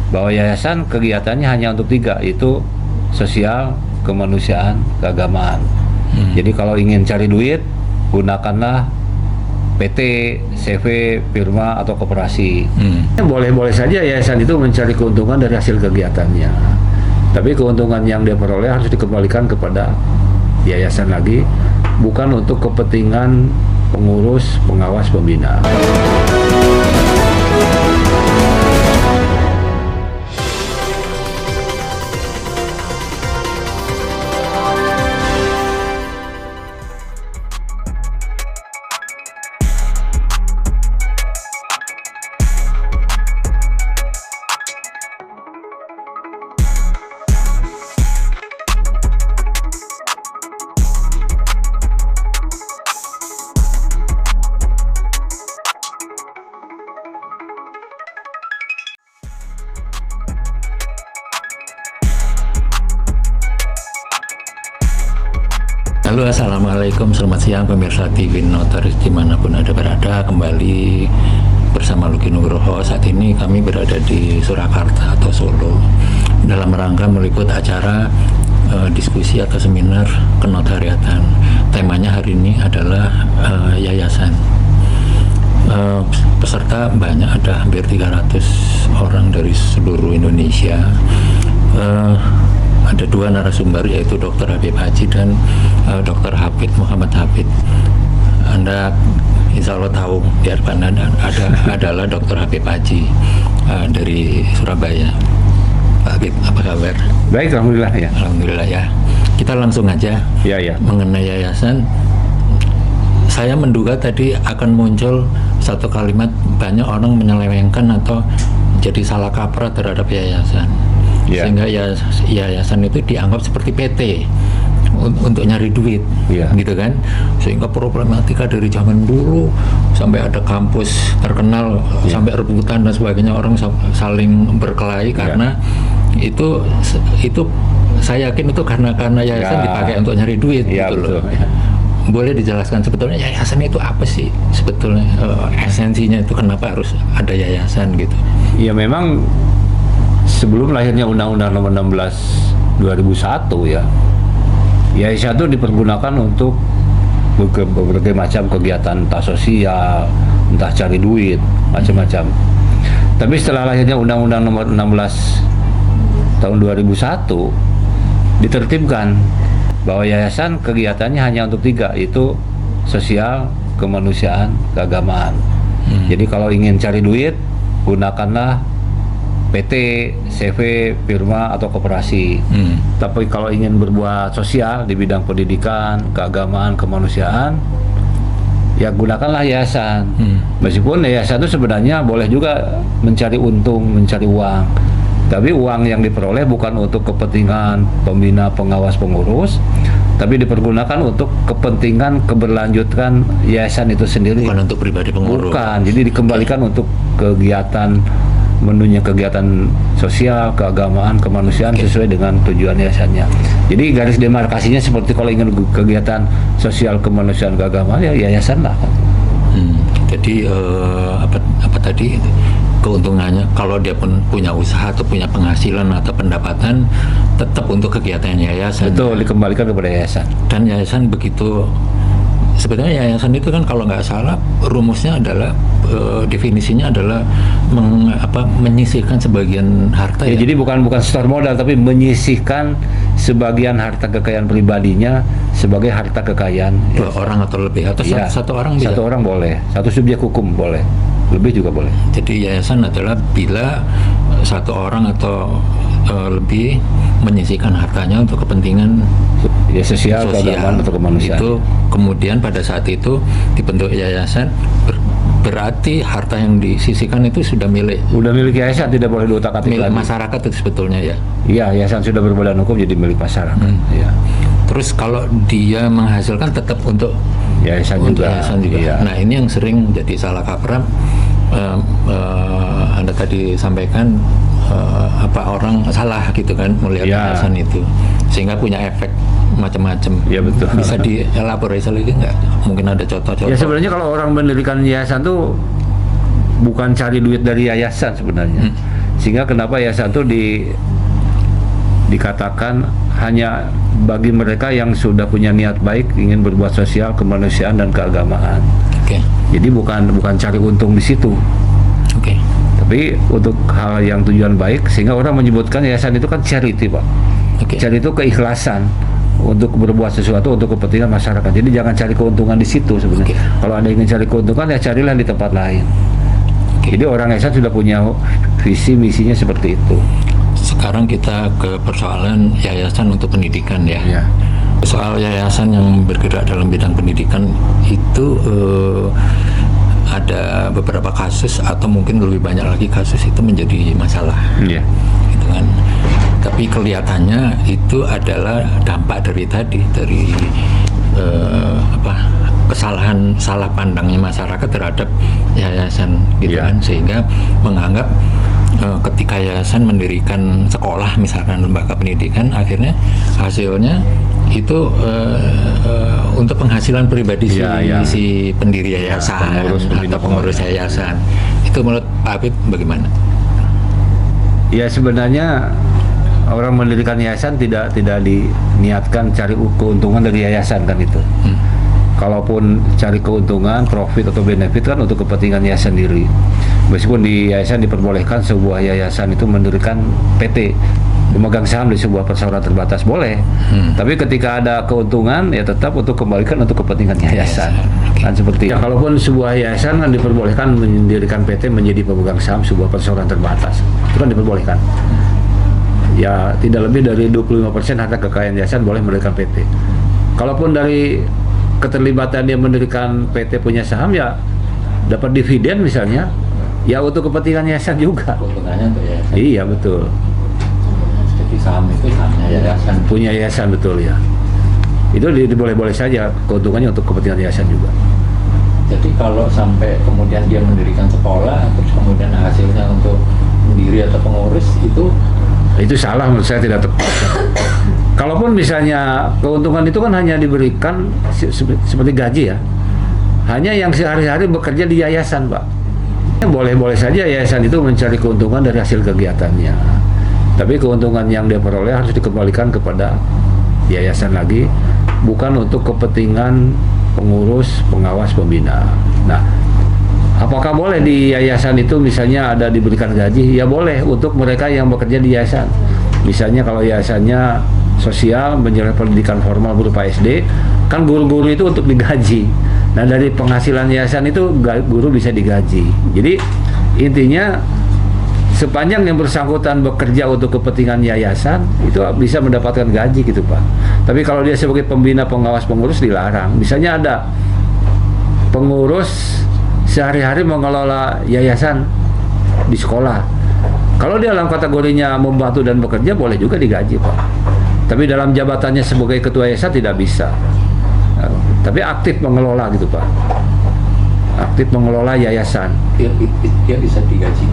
bahwa yayasan kegiatannya hanya untuk 3, yaitu sosial, kemanusiaan, keagamaan. Jadi kalau ingin cari duit, gunakanlah PT, CV, firma, atau koperasi. Boleh-boleh saja yayasan itu mencari keuntungan dari hasil kegiatannya. Tapi keuntungan yang dia peroleh harus dikembalikan kepada yayasan lagi, bukan untuk kepentingan pengurus, pengawas, pembina. Halo, assalamualaikum, selamat siang pemirsa TV Notaris dimanapun Anda berada. Kembali bersama Luki Nugroho. Saat ini kami berada di Surakarta atau Solo dalam rangka meliput acara diskusi atau seminar kenotariatan. Temanya hari ini adalah yayasan. Peserta banyak, ada hampir 300 orang dari seluruh Indonesia. Ada 2 narasumber, yaitu Dr. Habib Haji dan Dr. Hafid Muhammad Hafid. Anda insya Allah tahu di hadapan Anda adalah Dr. Habib Haji dari Surabaya. Pak Habib, apa kabar? Baik, alhamdulillah ya. Alhamdulillah ya. Kita langsung aja mengenai yayasan. Saya menduga tadi akan muncul satu kalimat, banyak orang menyelewengkan atau jadi salah kaprah terhadap yayasan. Sehingga yayasan itu dianggap seperti PT untuk nyari duit, gitu kan? Sehingga problematika dari zaman dulu sampai ada kampus terkenal, sampai rebutan dan sebagainya, orang saling berkelahi karena itu saya yakin itu karena yayasan dipakai untuk nyari duit, gitu loh. Boleh dijelaskan sebetulnya yayasan itu apa sih sebetulnya, esensinya itu kenapa harus ada yayasan gitu? Ya memang sebelum lahirnya Undang-Undang Nomor 16 2001 yayasan itu dipergunakan untuk berbagai macam kegiatan, entah sosial, entah cari duit, macam-macam. Tapi setelah lahirnya Undang-Undang Nomor 16 tahun 2001 ditertibkan bahwa yayasan kegiatannya hanya untuk 3, yaitu sosial, kemanusiaan, keagamaan. Jadi kalau ingin cari duit, gunakanlah PT, CV, firma, atau koperasi. Tapi kalau ingin berbuat sosial di bidang pendidikan, keagamaan, kemanusiaan, ya gunakanlah yayasan. Meskipun yayasan itu sebenarnya boleh juga mencari untung, mencari uang. Tapi uang yang diperoleh bukan untuk kepentingan pembina, pengawas, pengurus, tapi dipergunakan untuk kepentingan keberlanjutan yayasan itu sendiri. Bukan untuk pribadi pengurus. Bukan, jadi dikembalikan untuk kegiatan, menunya kegiatan sosial, keagamaan, kemanusiaan sesuai dengan tujuan yayasannya. Jadi garis demarkasinya seperti kalau ingin kegiatan sosial, kemanusiaan, keagamaan, ya yayasan lah. Jadi apa tadi keuntungannya kalau dia pun punya usaha atau punya penghasilan atau pendapatan, tetap untuk kegiatan yayasan. Betul, dikembalikan kepada yayasan. Dan yayasan begitu. Sebetulnya yayasan itu kan kalau nggak salah rumusnya adalah definisinya adalah menyisihkan sebagian harta. Jadi bukan setor modal, tapi menyisihkan sebagian harta kekayaan pribadinya sebagai harta kekayaan 2 orang atau lebih, atau satu orang bisa? 1 orang boleh, 1 subjek hukum boleh, lebih juga boleh. Jadi yayasan adalah bila 1 orang atau lebih menyisihkan hartanya untuk kepentingan sosial, keagamaan, atau kemanusiaan. Itu kemudian pada saat itu dibentuk yayasan, berarti harta yang disisihkan itu sudah milik yayasan, tidak boleh diutak-atik milik lagi. Masyarakat itu sebetulnya ya. Iya, yayasan sudah berbadan hukum jadi milik masyarakat. Terus kalau dia menghasilkan tetap untuk yayasan juga. Nah, ini yang sering jadi salah kaprah. Anda tadi sampaikan orang salah gitu kan melihat yayasan itu, sehingga punya efek macam-macam. Ya betul. Bisa dielaborasi lagi nggak? Mungkin ada contoh-contoh. Ya sebenarnya kalau orang mendirikan yayasan tuh bukan cari duit dari yayasan sebenarnya. Sehingga kenapa yayasan itu dikatakan hanya bagi mereka yang sudah punya niat baik, ingin berbuat sosial, kemanusiaan dan keagamaan. Jadi bukan cari untung di situ. Tapi untuk hal yang tujuan baik, sehingga orang menyebutkan yayasan itu kan charity, Pak. Charity itu keikhlasan untuk berbuat sesuatu untuk kepentingan masyarakat. Jadi jangan cari keuntungan di situ sebenarnya. Kalau Anda ingin cari keuntungan, ya carilah di tempat lain. Jadi orang yayasan sudah punya visi misinya seperti itu. Sekarang kita ke persoalan yayasan untuk pendidikan ya. Soal yayasan yang bergerak dalam bidang pendidikan itu ada beberapa kasus atau mungkin lebih banyak lagi kasus itu menjadi masalah. Gitu kan. Tapi kelihatannya itu adalah dampak dari kesalahan salah pandangnya masyarakat terhadap yayasan gitu kan, sehingga menganggap ketika yayasan mendirikan sekolah misalkan lembaga pendidikan, akhirnya hasilnya itu untuk penghasilan pribadi si pendiri yayasan atau pengurus yayasan. Itu menurut Pak Habib bagaimana? Ya sebenarnya orang mendirikan yayasan tidak diniatkan cari keuntungan dari yayasan kan itu. Kalaupun cari keuntungan, profit atau benefit kan untuk kepentingan yayasan sendiri. Meskipun di yayasan diperbolehkan sebuah yayasan itu mendirikan PT, memegang saham di sebuah perseroan terbatas, boleh. Tapi ketika ada keuntungan ya tetap untuk kembalikan untuk kepentingan yayasan. Kan seperti ya, kalaupun sebuah yayasan kan diperbolehkan mendirikan PT menjadi pemegang saham sebuah perseroan terbatas, itu kan diperbolehkan. Ya tidak lebih dari 25% harta kekayaan yayasan boleh mendirikan PT. Kalaupun dari keterlibatan dia mendirikan PT punya saham, ya dapat dividen misalnya, ya untuk kepentingan yayasan juga. Keuntungannya untuk yayasan. Iya betul. Jadi saham itu sahamnya yayasan. Punya yayasan betul ya. Itu boleh-boleh saja keuntungannya untuk kepentingan yayasan juga. Jadi kalau sampai kemudian dia mendirikan sekolah, terus kemudian hasilnya untuk pendiri atau pengurus itu salah, menurut saya tidak tepat. Kalaupun misalnya keuntungan itu kan hanya diberikan seperti gaji ya, hanya yang sehari-hari bekerja di yayasan, Pak. Boleh-boleh saja yayasan itu mencari keuntungan dari hasil kegiatannya, tapi keuntungan yang dia peroleh harus dikembalikan kepada yayasan lagi, bukan untuk kepentingan pengurus, pengawas, pembina. Nah, apakah boleh di yayasan itu misalnya ada diberikan gaji? Ya boleh untuk mereka yang bekerja di yayasan. Misalnya kalau yayasannya sosial, menjalankan pendidikan formal berupa SD, kan guru-guru itu untuk digaji. Nah dari penghasilan yayasan itu guru bisa digaji. Jadi intinya sepanjang yang bersangkutan bekerja untuk kepentingan yayasan itu bisa mendapatkan gaji gitu, Pak. Tapi kalau dia sebagai pembina, pengawas, pengurus dilarang. Misalnya ada pengurus sehari-hari mengelola yayasan di sekolah. Kalau dia dalam kategorinya membantu dan bekerja, boleh juga digaji, Pak. Tapi dalam jabatannya sebagai ketua yayasan tidak bisa. Tapi aktif mengelola gitu, Pak. Aktif mengelola yayasan. Dia bisa digaji.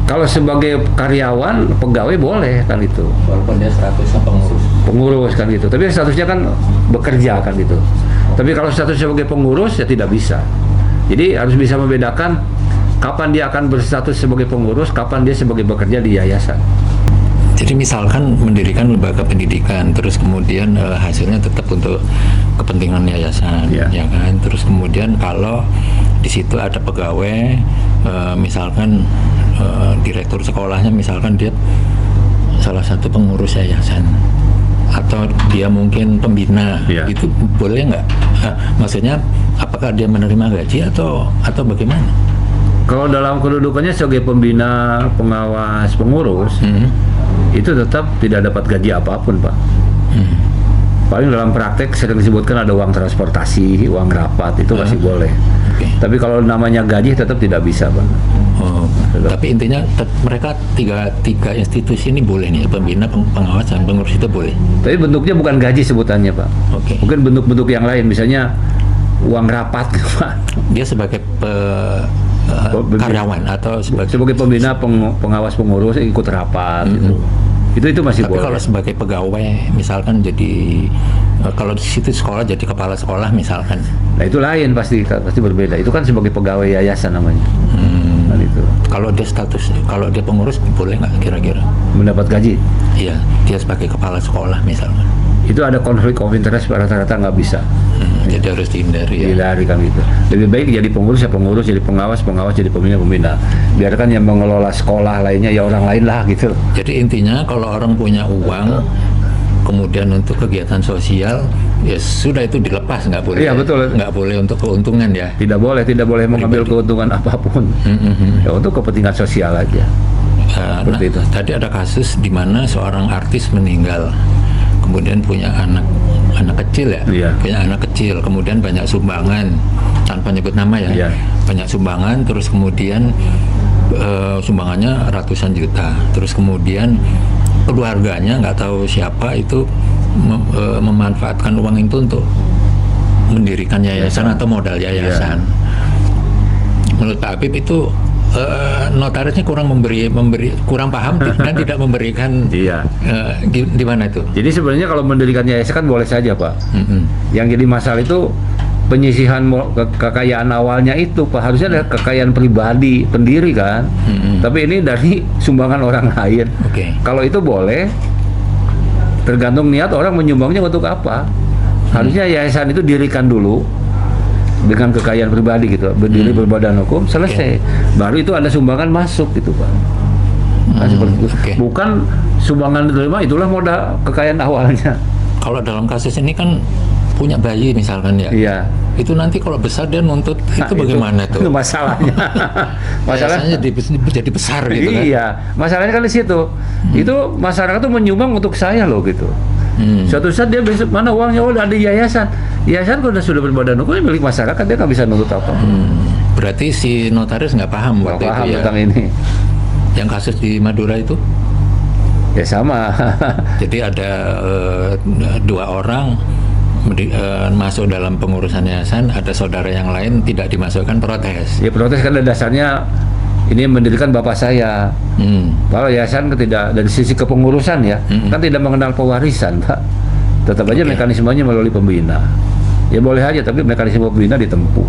Kalau sebagai karyawan, pegawai boleh kan itu. Walaupun dia statusnya pengurus. Pengurus kan gitu. Tapi statusnya kan bekerja kan gitu. Tapi kalau statusnya sebagai pengurus ya tidak bisa. Jadi harus bisa membedakan kapan dia akan berstatus sebagai pengurus, kapan dia sebagai bekerja di yayasan. Jadi misalkan mendirikan lembaga pendidikan, terus kemudian hasilnya tetap untuk kepentingan yayasan, ya kan. Terus kemudian kalau di situ ada pegawai, misalkan direktur sekolahnya, misalkan dia salah satu pengurus yayasan, atau dia mungkin pembina, itu boleh nggak? Maksudnya apakah dia menerima gaji atau bagaimana? Kalau dalam kedudukannya sebagai pembina, pengawas, pengurus, itu tetap tidak dapat gaji apapun, Pak. Paling dalam praktek sering disebutkan ada uang transportasi, uang rapat, itu masih boleh. Tapi kalau namanya gaji tetap tidak bisa, Pak. Tapi intinya mereka tiga institusi ini boleh nih, pembina, pengawas, dan pengurus itu boleh. Tapi bentuknya bukan gaji sebutannya, Pak. Mungkin bentuk-bentuk yang lain, misalnya uang rapat, Pak. Dia sebagai karyawan atau sebagai pembina, pengawas, pengurus ikut rapat gitu. Itu masih tapi boleh. Kalau sebagai pegawai misalkan jadi kalau di situ sekolah jadi kepala sekolah misalkan. Nah itu lain pasti berbeda. Itu kan sebagai pegawai yayasan namanya. Nah, itu. Kalau dia pengurus boleh nggak kira-kira? Mendapat gaji? Iya, dia sebagai kepala sekolah misalnya. Itu ada konflik of interest, rata-rata nggak bisa. Jadi harus dihindari ya. Dihindari kan gitu. Lebih baik jadi pengurus ya pengurus, jadi pengawas jadi pembina. Biarkan yang mengelola sekolah lainnya ya orang lain lah gitu. Jadi intinya kalau orang punya uang, kemudian untuk kegiatan sosial, ya sudah itu dilepas, nggak boleh. Iya betul. Nggak boleh untuk keuntungan ya. Tidak boleh mengambil keuntungan apapun. Ya untuk kepentingan sosial aja. Nah, itu. Tadi ada kasus di mana seorang artis meninggal, kemudian punya anak kecil ya, punya anak kecil, kemudian banyak sumbangan tanpa nyebut nama ya, banyak sumbangan, terus kemudian sumbangannya ratusan juta, terus kemudian keluarganya nggak tahu siapa itu memanfaatkan uang itu untuk mendirikan yayasan atau modal yayasan. Menurut Pak Habib itu notarisnya kurang kurang paham dan tidak memberikan gimana itu? Jadi sebenarnya kalau mendirikan yayasan kan boleh saja Pak. Yang jadi masalah itu penyisihan kekayaan awalnya itu Pak, harusnya ada kekayaan pribadi pendiri kan. Tapi ini dari sumbangan orang lain. Kalau itu boleh, tergantung niat orang menyumbangnya untuk apa. Harusnya yayasan itu dirikan dulu dengan kekayaan pribadi gitu, berdiri berbadan hukum, selesai. Baru itu ada sumbangan masuk gitu Pak. Nah, seperti itu. Bukan sumbangan diterima itulah modal kekayaan awalnya. Kalau dalam kasus ini kan punya bayi misalkan ya. Iya. Itu nanti kalau besar dia nuntut itu bagaimana tuh? Itu masalahnya. Masalahnya jadi besar gitu kan. Iya, masalahnya kan di situ. Itu masyarakat tuh menyumbang untuk saya loh gitu. Suatu saat dia besok mana uangnya, oh ada yayasan. Yayasan kalau sudah berbadan hukum milik masyarakat, dia nggak bisa nuntut apa. Berarti si notaris nggak paham waktu itu ya tentang ini. Yang kasus di Madura itu? Ya sama. Jadi ada dua orang masuk dalam pengurusan yayasan, ada saudara yang lain tidak dimasukkan, protes. Ya protes kan dasarnya ini mendirikan bapak saya. Kalau yayasan tidak dari sisi kepengurusan ya, kan tidak mengenal pewarisan Pak. Tetap aja mekanismenya melalui pembina. Ya boleh aja, tapi mekanisme pembina ditempuh.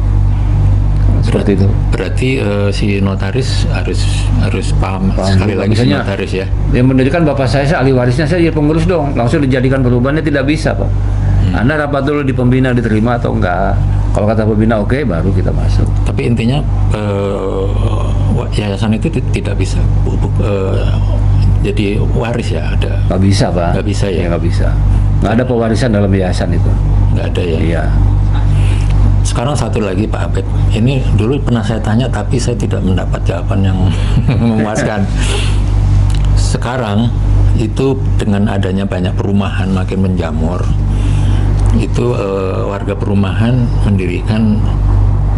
Seperti itu. Berarti si notaris harus paham sekali lagi si notaris ya. Yang mendirikan bapak saya ahli warisnya, saya jadi pengurus dong. Langsung dijadikan perubahannya tidak bisa Pak. Anda rapat dulu di pembina diterima atau enggak. Kalau kata pembina oke, baru kita masuk. Tapi intinya yayasan itu tidak bisa jadi waris ya, ada? Nggak bisa Pak. Nggak bisa ya? Nggak bisa. Nggak ada pewarisan dalam yayasan itu. Nggak ada ya? Iya. Sekarang satu lagi Pak Habib, ini dulu pernah saya tanya tapi saya tidak mendapat jawaban yang memuaskan. Sekarang itu dengan adanya banyak perumahan makin menjamur, itu warga perumahan mendirikan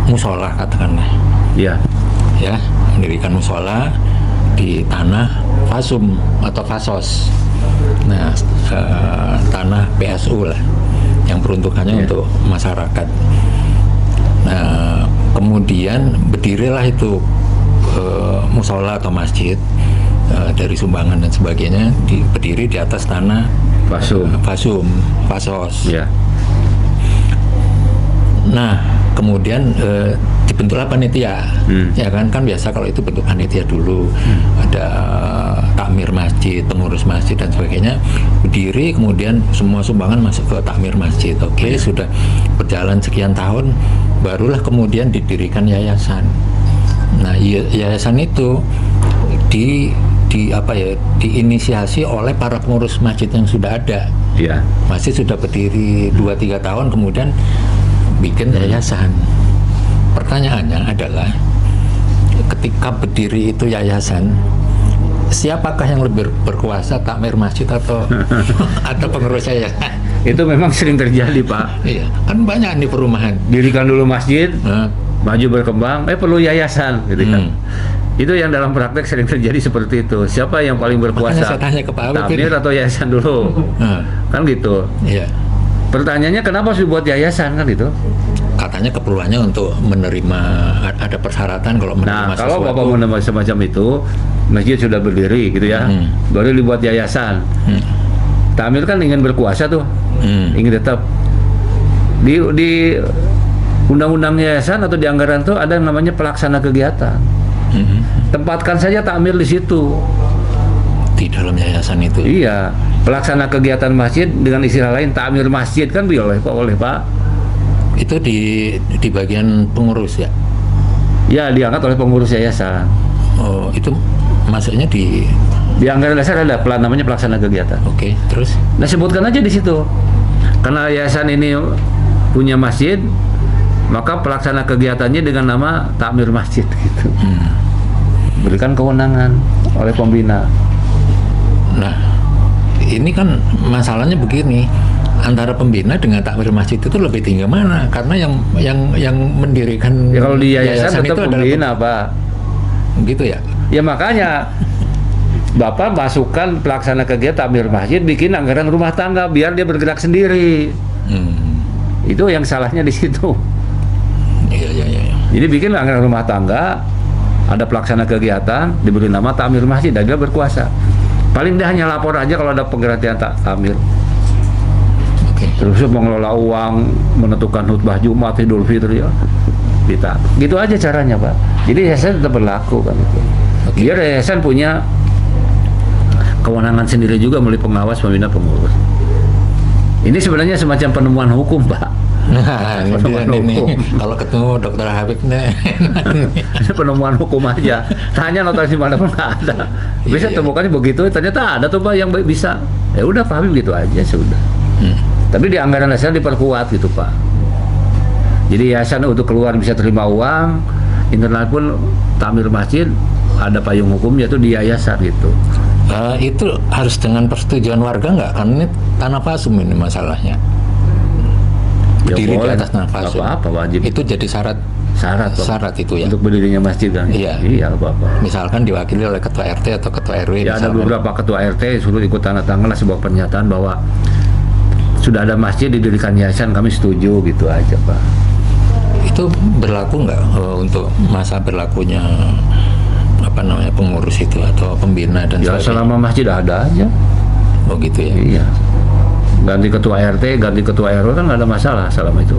musola katakanlah. Iya. Ya, mendirikan musola di tanah fasum atau fasos. Nah, tanah PSU lah, yang peruntukannya untuk masyarakat. Nah, kemudian berdirilah itu musola atau masjid dari sumbangan dan sebagainya, berdiri di atas tanah fasos. Ya. Nah, kemudian dibentuklah panitia, ya kan biasa kalau itu bentuk panitia dulu, ada takmir masjid, pengurus masjid dan sebagainya, berdiri, kemudian semua sumbangan masuk ke takmir masjid. Sudah berjalan sekian tahun, barulah kemudian didirikan yayasan. Nah, yayasan itu diinisiasi oleh para pengurus masjid yang sudah ada. Iya. Masjid sudah berdiri 2-3 tahun, kemudian bikin yayasan. Pertanyaannya adalah, ketika berdiri itu yayasan, siapakah yang lebih berkuasa, takmir masjid atau atau pengurus yayasan? Itu memang sering terjadi Pak. Iya, kan banyak nih perumahan. Dirikan dulu masjid, maju berkembang, perlu yayasan, gitu kan. Itu yang dalam praktek sering terjadi seperti itu. Siapa yang paling berkuasa? Makanya saya tanya ke Pak Habib, takmir atau yayasan dulu? Kan gitu. Iya. Pertanyaannya kenapa harus dibuat yayasan kan itu? Katanya keperluannya untuk menerima, ada persyaratan kalau menerima sesuatu. Kalau Bapak menerima semacam itu, masjid sudah berdiri gitu ya, baru dibuat yayasan. Takmir kan ingin berkuasa tuh, ingin tetap di undang-undang yayasan atau di anggaran tuh ada yang namanya pelaksana kegiatan. tempatkan saja takmir di situ. Di dalam yayasan itu. Iya, pelaksana kegiatan masjid dengan istilah lain takmir masjid kan oleh Pak. Itu di bagian pengurus ya? Ya, diangkat oleh pengurus yayasan. Oh, itu masuknya di anggaran dasar ada namanya pelaksana kegiatan. Oke, terus? Nah, sebutkan aja di situ. Karena yayasan ini punya masjid, maka pelaksana kegiatannya dengan nama takmir masjid gitu. Berikan kewenangan oleh pembina. Nah, ini kan masalahnya begini, antara pembina dengan takmir masjid itu lebih tinggi mana? Karena yang mendirikan Ya kalau di yayasan itu tetap pembina, Pak. Gitu ya? Ya makanya Bapak masukkan pelaksana kegiatan takmir masjid, bikin anggaran rumah tangga biar dia bergerak sendiri. Itu yang salahnya di situ. Iya. Jadi bikin anggaran rumah tangga, ada pelaksana kegiatan, diberi nama takmir masjid, dan dia berkuasa. Paling dia hanya lapor aja kalau ada penggantian takmir. Terus mengelola uang, menentukan khutbah Jumat, Idul Fitri, ya. Gitu aja caranya, Pak. Jadi yayasan tetap berlaku kan itu. Biar yayasan punya kewenangan sendiri juga melalui pengawas, pembina, pengurus. Ini sebenarnya semacam penemuan hukum, Pak. Nah, ini kalau ketemu Dokter Habib nih, penemuan hukum aja. Tanya notasi mana pun nggak ada. Bisa temukannya begitu, ternyata ada tuh Pak yang bisa. Ya udah Pak Habib gitu aja sudah. Tapi di anggaran dasar diperkuat gitu Pak. Jadi yayasan untuk keluar bisa terima uang, internal pun takmir masjid ada payung hukumnya tuh di yayasan gitu. Itu harus dengan persetujuan warga nggak? Karena ini tanah pasum ini masalahnya. Berdiri di atas tanah pasum. Apa wajib. Itu jadi syarat itu ya. Untuk berdirinya masjid kan. Iya. Iya apa-apa. Misalkan diwakili oleh ketua RT atau ketua RW. Ya ada beberapa ketua RT suruh ikut tanda tangan lah sebuah pernyataan bahwa sudah ada masjid didirikan yayasan, kami setuju gitu aja Pak. Itu berlaku nggak untuk masa berlakunya pengurus itu atau pembina dan ya, sebagainya? selama masjid ada aja. Oh gitu ya. Iya. Ganti ketua RT, ganti ketua RW kan nggak ada masalah selama itu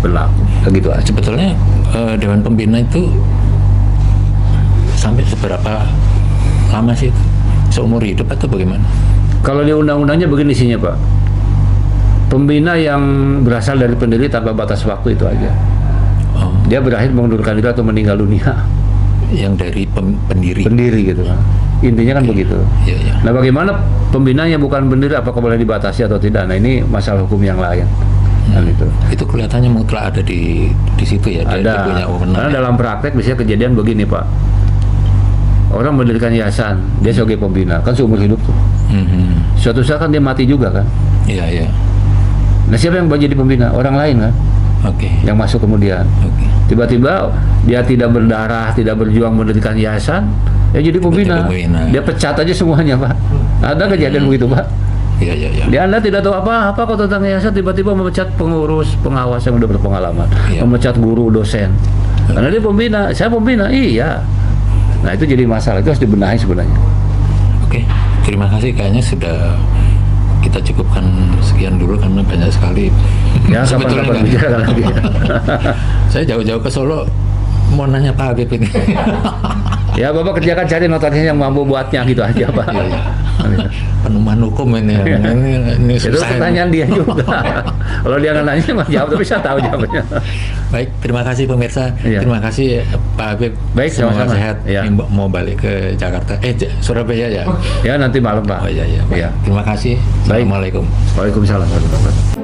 berlaku. Begitu aja. Sebetulnya Dewan Pembina itu sampai seberapa lama sih itu? Seumur hidup atau bagaimana? Kalau di undang-undangnya begini isinya Pak. Pembina yang berasal dari pendiri tanpa batas waktu itu aja. Oh. Dia berakhir mengundurkan diri atau meninggal dunia. Yang dari pendiri. Pendiri gitu kan. Intinya kan begitu. Iya. Nah, bagaimana pembinanya bukan pendiri, apakah boleh dibatasi atau tidak? Nah, ini masalah hukum yang lain. Kan itu. Itu kelihatannya mutlak ada di situ ya. Ada. Dia punya wewenang. Karena dalam praktek biasanya kejadian begini Pak. Orang mendirikan yayasan, dia sebagai pembina, kan seumur hidup tuh. Suatu saat kan dia mati juga kan. Iya. Nah, siapa yang jadi pembina? Orang lain kan. Yang masuk kemudian. Tiba-tiba dia tidak berdarah, tidak berjuang mendirikan yayasan, ya jadi pembina. Dia pecat aja semuanya Pak. Ada kejadian begitu Pak. Iya. Dia Anda tidak tahu apa kok tentang yayasan, tiba-tiba memecat pengurus, pengawas yang udah berpengalaman, memecat guru, dosen. Karena dia pembina, saya pembina, iya. Nah itu jadi masalah, itu harus dibenahi sebenarnya. Oke, terima kasih, kayaknya sudah kita cukupkan sekian dulu karena banyak sekali. Ya, kapan-kapan bicara lagi. Saya jauh-jauh ke Solo mau nanya Pak Habib ini. Ya, Bapak kerjakan cari notarisnya yang mampu buatnya gitu aja, Pak. Penemuan hukum ini. Ini itu pertanyaan dia juga. Kalau dia nggak nanya, mah jawab, tapi saya tahu jawabnya. Baik, terima kasih pemirsa. Terima kasih Pak Habib. Baik, semoga sama-sama. sehat. Mau balik ke Jakarta. Surabaya ya? Ya, nanti malam, Pak. Oh iya. Terima kasih. Assalamualaikum. Waalaikumsalam warahmatullahi wabarakatuh.